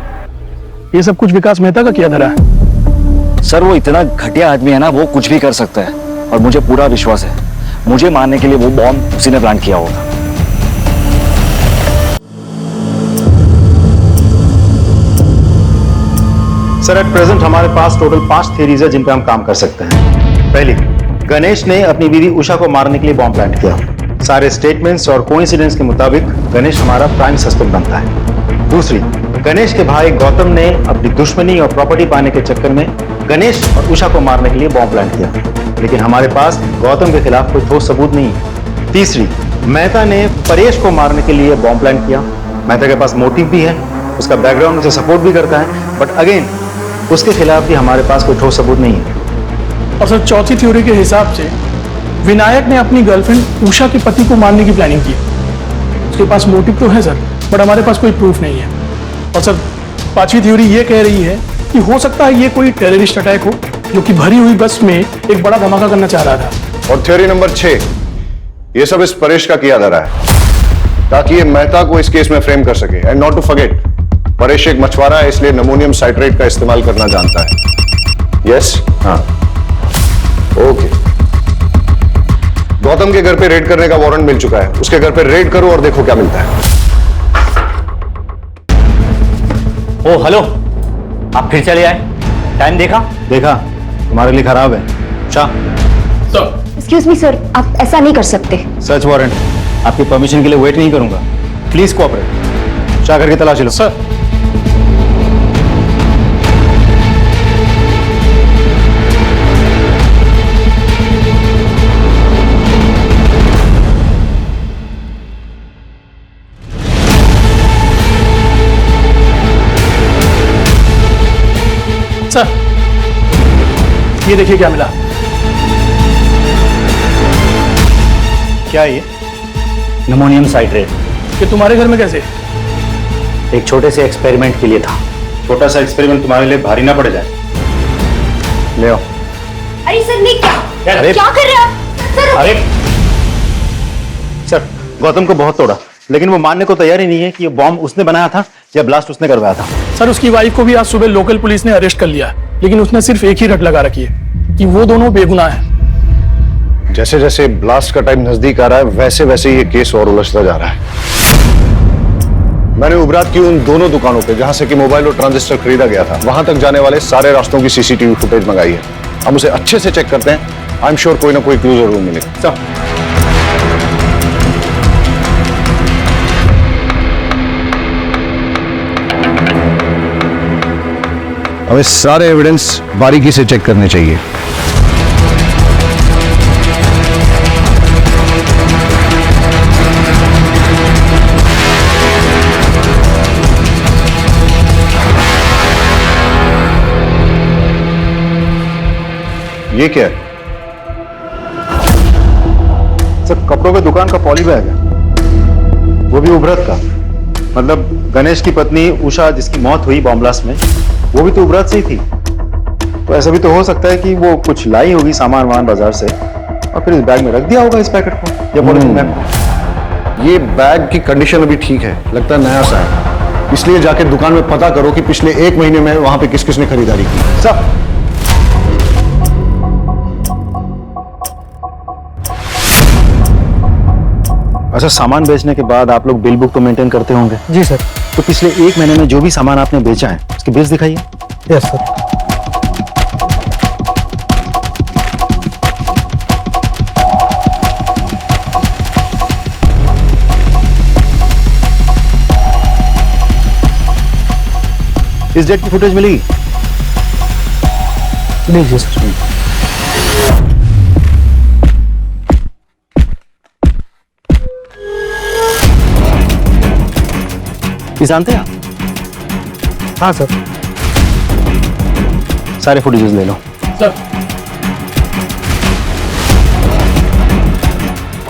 ये सब कुछ विकास मेहता का किया धरा है? सर वो इतना घटिया आदमी है ना, वो कुछ भी कर सकता है और मुझे पूरा विश्वास है मुझे मारने के लिए वो बॉम्ब उसी ने प्लान किया होगा। सर एट प्रेजेंट हमारे पास टोटल 5 थ्योरीज है जिन पे हम काम कर सकते हैं। पहली, गणेश ने अपनी बीवी उषा को मारने के लिए बॉम्ब प्लांट किया। सारे स्टेटमेंट्स और कोइंसिडेंस के मुताबिक गणेश हमारा प्राइम सस्पेक्ट बनता है। दूसरी, गणेश के भाई गौतम ने अपनी दुश्मनी और प्रॉपर्टी पाने के चक्कर में गणेश और उषा को मारने के लिए बॉम्ब प्लांट किया, लेकिन हमारे पास गौतम के खिलाफ कोई ठोस सबूत नहीं है। तीसरी, मेहता ने परेश को मारने के लिए बॉम्ब प्लांट किया। मेहता के पास मोटिव भी है, उसका बैकग्राउंड उसे सपोर्ट भी करता है, बट अगेन उसके खिलाफ भी हमारे पास कोई ठोस सबूत नहीं है। और सर चौथी थ्योरी के हिसाब से विनायक ने अपनी गर्लफ्रेंड उषा के पति को मारने की प्लानिंग की। उसके पास मोटिव तो है सर, बट हमारे पास कोई प्रूफ नहीं है। और सर 5वीं थ्योरी ये कह रही है कि हो सकता है ये कोई टेररिस्ट अटैक हो जो कि भरी हुई बस में एक बड़ा धमाका करना चाह रहा था। और थ्योरी नंबर 6, ये सब इस परेश का किया धरा है ताकि ये मेहता को इस केस में फ्रेम कर सके। And not to forget, Paresh एक मछुआरा है, इसलिए अमोनियम साइट्रेट का इस्तेमाल करना जानता है। यस? हाँ, ओके। गौतम के घर पे रेड करने का वारंट मिल चुका है, उसके घर पे रेड करो और देखो क्या मिलता है। ओ हेलो, आप फिर चले आए? टाइम देखा? देखा, तुम्हारे लिए खराब है। एक्सक्यूज मी सर, आप ऐसा नहीं कर सकते। सर्च वारंट, आपकी परमिशन के लिए वेट नहीं करूंगा। Please cooperate. चाह करके तलाशी लो। सर सर ये देखिए क्या मिला। क्या ये? Ammonium citrate. ये तुम्हारे घर में कैसे? एक छोटे से एक्सपेरिमेंट के लिए था। छोटा सा एक्सपेरिमेंट तुम्हारे लिए भारी ना पड़ जाए। ले आओ। अरे सर नहीं, क्या अरे क्या कर रहे हैं आप सर? अरे सर, गौतम को बहुत तोड़ा, लेकिन वो मानने को तैयार ही नहीं है कि ये बॉम्ब उसने बनाया था या ब्लास्ट उसने करवाया था। सर उसकी वाइफ को भी आज सुबह लोकल पुलिस ने अरेस्ट कर लिया, लेकिन उसने सिर्फ एक ही रट लगा रखी है कि वो दोनों बेगुनाह हैं। जैसे जैसे ब्लास्ट का टाइम नजदीक आ रहा है वैसे वैसे ये केस और उलझता जा रहा है। मैंने उबरात की उन दोनों दुकानों पे जहां से कि मोबाइल और ट्रांजिस्टर खरीदा गया था, वहां तक जाने वाले सारे रास्तों की सीसीटीवी फुटेज मंगाई है। हम उसे अच्छे से चेक करते हैं, आई एम श्योर कोई ना कोई क्लू जरूर मिलेगा। हमें सारे एविडेंस बारीकी से चेक करने चाहिए। ये क्या है? सर कपड़ों की दुकान का पॉली बैग है, वो भी उभरत का। मतलब गणेश की पत्नी उषा जिसकी मौत हुई बॉम्ब ब्लास्ट में, वो भी तो उभरत से ही थी। तो ऐसा भी तो हो सकता है कि वो कुछ लाई होगी सामान वामान बाजार से और फिर इस बैग में रख दिया होगा इस पैकेट को या पॉलीथीन बैग। ये बैग की कंडीशन अभी ठीक है, लगता है नया सा है, इसलिए जाके दुकान में पता करो कि पिछले 1 महीने में वहां पे किस किसने खरीदारी की। सर अच्छा, सामान बेचने के बाद आप लोग बिल बुक तो मेंटेन करते होंगे? जी सर। तो पिछले 1 महीने में जो भी सामान आपने बेचा है उसके बिल्स दिखाइए। Yes sir. इस डेट की फुटेज मिलेगी? लीजिए सर। ये जानते हैं आप? हाँ सर। सारे फुटेजेस ले लो। सर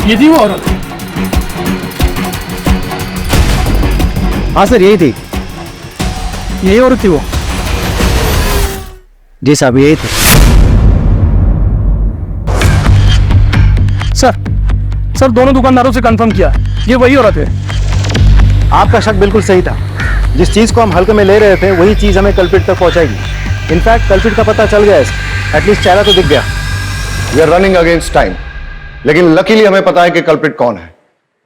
ये थी वो औरत? हाँ सर यही थी। यही औरत थी वो? जी साहब यही थी। सर दोनों दुकानदारों से कंफर्म किया, ये वही औरत है। आपका शक बिल्कुल सही था। जिस चीज को हम हल्के में ले रहे थे वही चीज हमें कल्प्रिट तक पहुंचाएगी। इनफैक्ट कल्प्रिट का पता चल गया है, एटलीस्ट चेहरा तो दिख गया। We are running against time, लेकिन लकीली हमें पता है कि कल्प्रिट कौन है।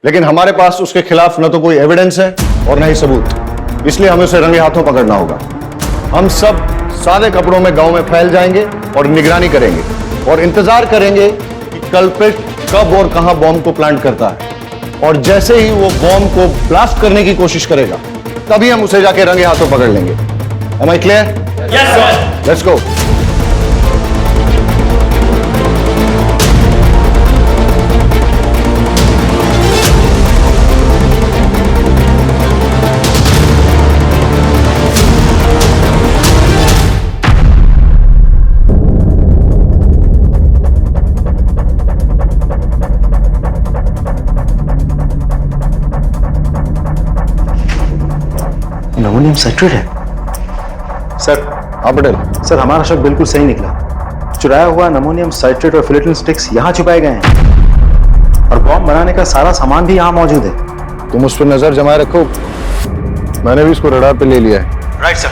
लेकिन हमारे पास उसके खिलाफ न तो कोई एविडेंस है और न ही सबूत, इसलिए हमें उसे रंगे हाथों पकड़ना होगा। हम सब सादे कपड़ों में गांव में फैल जाएंगे और निगरानी करेंगे और इंतजार करेंगे कि कल्प्रिट कब और कहां बॉम्ब को प्लांट करता है, और जैसे ही वो बॉम्ब को ब्लास्ट करने की कोशिश करेगा तभी हम उसे जाके रंगे हाथों पकड़ लेंगे। Am I clear? Yes, sir. Let's go. Ammonium citrate है सर। हाँ पटेल। सर हमारा शक बिल्कुल सही निकला। चुराया हुआ अमोनियम साइट्रेट और फिलेटिन स्टिक्स यहाँ छुपाए गए हैं और बॉम्ब बनाने का सारा सामान भी यहाँ मौजूद है। तुम उस पर नजर जमाए रखो, मैंने भी इसको रडार पे ले लिया है। Right sir.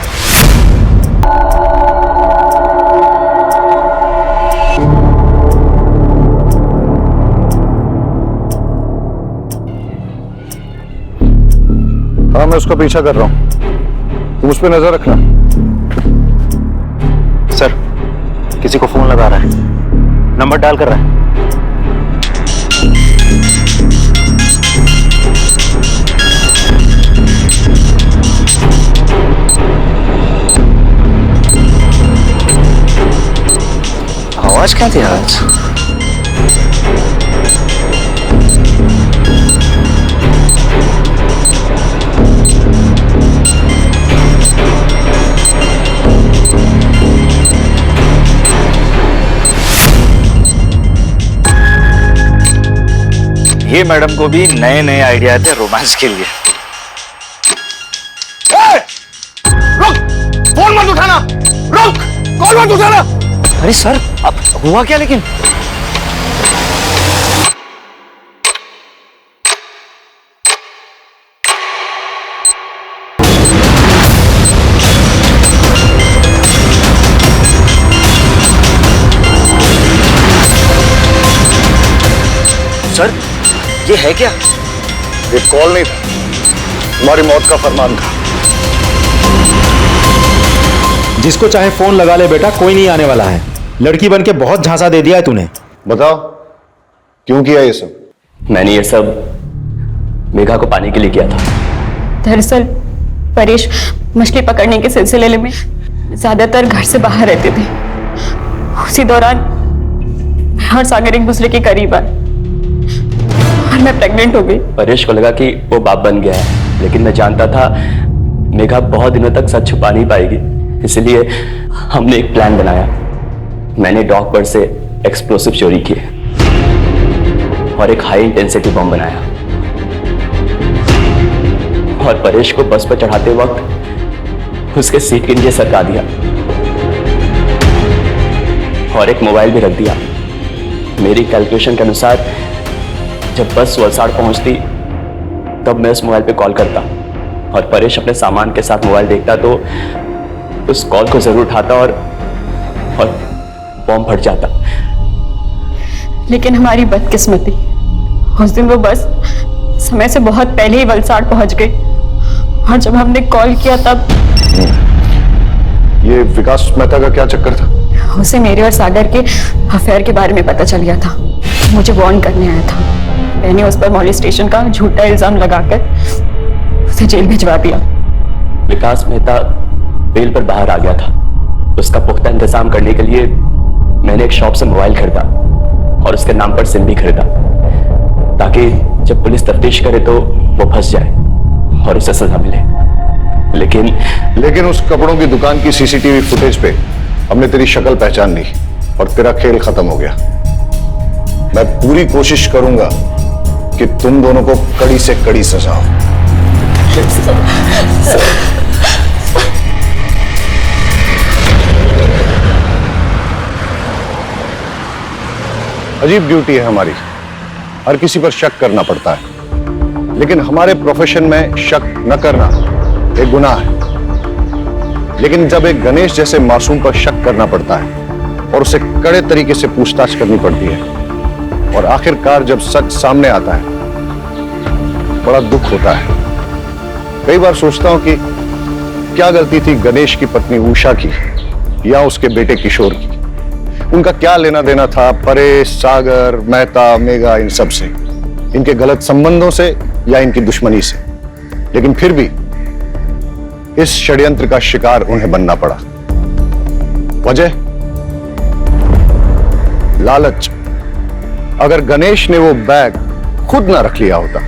हाँ मैं उसका पीछा कर रहा हूं, तुम उस पर नजर रखना। सर किसी को फोन लगा रहा है, नंबर डायल कर रहा है। आवाज क्या थी आज? ये मैडम को भी नए नए आइडिया थे रोमांस के लिए। रुक, फोन मत उठाना, रुक, कॉल मत उठाना। अरे सर अब हुआ क्या लेकिन? सर ये है क्या? ये कॉल नहीं था, तुम्हारी मौत का फरमान था। जिसको चाहे फोन लगा ले बेटा, कोई नहीं आने वाला है। लड़की बन के बहुत झांसा दे दिया है तूने। बताओ क्यों किया ये सब? मैंने ये सब मेघा को पाने के लिए किया था। दरअसल परेश मछली पकड़ने के सिलसिले में ज्यादातर घर से बाहर रहते थे। उसी दौरान मैं और सागर एक दूसरे के करीब आए और मैं प्रेग्नेंट हो गई। परेश को लगा कि वो बाप बन गया है, लेकिन मैं जानता था मेघा बहुत दिनों तक सच छुपा नहीं पाएगी। इसलिए हमने एक प्लान बनाया। मैंने डॉक पर से एक्सप्लोसिव चोरी किए और एक हाई इंटेंसिटी बम बनाया और परेश को बस पर चढ़ाते वक्त उसके सीट के नीचे सरका दिया और एक मोबाइल भी रख दिया। मेरी कैलकुलेशन के अनुसार जब बस वलसाड़ पहुंचती तब मैं उस मोबाइल पे कॉल करता और परेश अपने सामान के साथ मोबाइल देखता तो उस कॉल को जरूर उठाता और बॉम्ब फट जाता। लेकिन हमारी बदकिस्मती, उस दिन वो बस समय से बहुत पहले ही वलसाड़ पहुंच गई और जब हमने कॉल किया तब ये विकास मेहता का क्या चक्कर था? उसे मेरे और सागर के अफेयर के बारे में पता चल गया था। मुझे वार्न करने आया था। मैंने उस पर मॉलेस्टेशन का झूठा इल्जाम लगाकर उसे जेल भिजवा दिया। विकास मेहता बेल पर बाहर आ गया था। उसका पुख्ता इंतजाम करने के लिए मैंने एक शॉप से मोबाइल खरीदा और उसके नाम पर सिम भी खरीदा ताकि जब पुलिस तफ्तीश करे तो वो फंस जाए और उसे सजा मिले। लेकिन उस कपड़ों की दुकान की सीसीटीवी फुटेज पे हमने तेरी शक्ल पहचान ली और तेरा खेल खत्म हो गया। मैं पूरी कोशिश करूंगा कि तुम दोनों को कड़ी से कड़ी सजा हो। अजीब ड्यूटी है हमारी, हर किसी पर शक करना पड़ता है, लेकिन हमारे प्रोफेशन में शक न करना एक गुनाह है। लेकिन जब एक गणेश जैसे मासूम पर शक करना पड़ता है और उसे कड़े तरीके से पूछताछ करनी पड़ती है और आखिरकार जब सच सामने आता है, बड़ा दुख होता है। कई बार सोचता हूं कि क्या गलती थी गणेश की पत्नी उषा की या उसके बेटे किशोर की। उनका क्या लेना देना था परेश, सागर, मेहता, मेघा, इन सब से, इनके गलत संबंधों से या इनकी दुश्मनी से। लेकिन फिर भी इस षड्यंत्र का शिकार उन्हें बनना पड़ा। वजह लालच। अगर गणेश ने वो बैग खुद ना रख लिया होता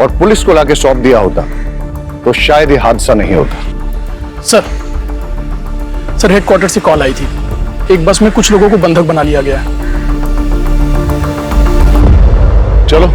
और पुलिस को लाके सौंप दिया होता तो शायद ये हादसा नहीं होता। सर हेडक्वार्टर से कॉल आई थी, एक बस में कुछ लोगों को बंधक बना लिया गया है। चलो